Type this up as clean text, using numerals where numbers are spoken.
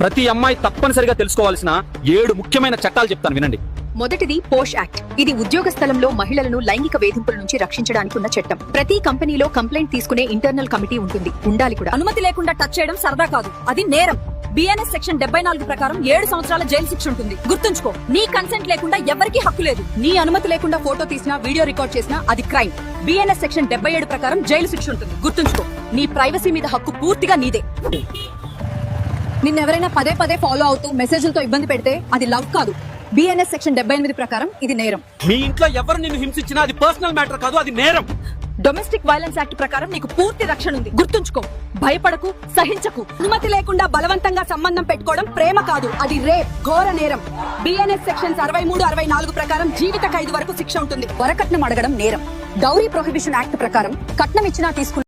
ప్రతి అమ్మాయి తప్పనిసరిగా తెలుసుకోవాల్సిన 7 ముఖ్యమైన చట్టాలు చెప్తాను వినండి. మొదటిది పోష్ యాక్ట్. ఇది ఉద్యోగ స్థలంలో మహిళలను లైంగిక వేధింపుల నుంచి రక్షించడానికి ఉన్న చట్టం. ప్రతి కంపెనీలో కంప్లైంట్ తీసుకునే ఇంటర్నల్ కమిటీ ఉంటుంది, ఉండాలి కూడా. అనుమతి లేకుండా టచ్ చేయడం సరదా కాదు, అది నేరం. బిఎన్ఎస్ సెక్షన్ 74 ప్రకారం 7 సంవత్సరాల జైలు శిక్ష ఉంటుంది. గుర్తుంచుకో, నీ కన్సెంట్ లేకుండా ఎవరికీ హక్కు లేదు. నీ అనుమతి లేకుండా ఫోటో తీసినా, వీడియో రికార్డ్ చేసినా అది క్రైమ్. బిఎన్ఎస్ సెక్షన్ 77 ప్రకారం జైలు శిక్ష ఉంటుంది. గుర్తుంచుకో, నీ ప్రైవసీ మీద హక్కు పూర్తిగా నీదే. నిన్నెవరైనా పదే పదే ఫాలో అవుతూ మెసేజ్లతో ఇబ్బంది పెడితే అది లవ్ కాదు. బిఎన్ఎస్ సెక్షన్ 78 ప్రకారం ఇది నేరం. మీ ఇంట్లో ఎవరు నిన్ను హింసించినా అది పర్సనల్ మ్యాటర్ కాదు, అది నేరం. డొమెస్టిక్ వైలెన్స్ యాక్ట్ ప్రకారం నీకు పూర్తి రక్షణ ఉంది. గుర్తుంచుకో, భయపడకు, సహించకు. అనుమతి లేకుండా బలవంతంగా సంబంధం పెట్టుకోవడం ప్రేమ కాదు, అది రేప్, ఘోర నేరం. బిఎన్ఎస్ సెక్షన్స్ 63, 64 ప్రకారం జీవిత ఖైదు వరకు శిక్ష ఉంటుంది. వరకట్నం అడగడం నేరం. డౌరీ ప్రొహిబిషన్ యాక్ట్ ప్రకారం కట్నం ఇచ్చినా తీసుకున్న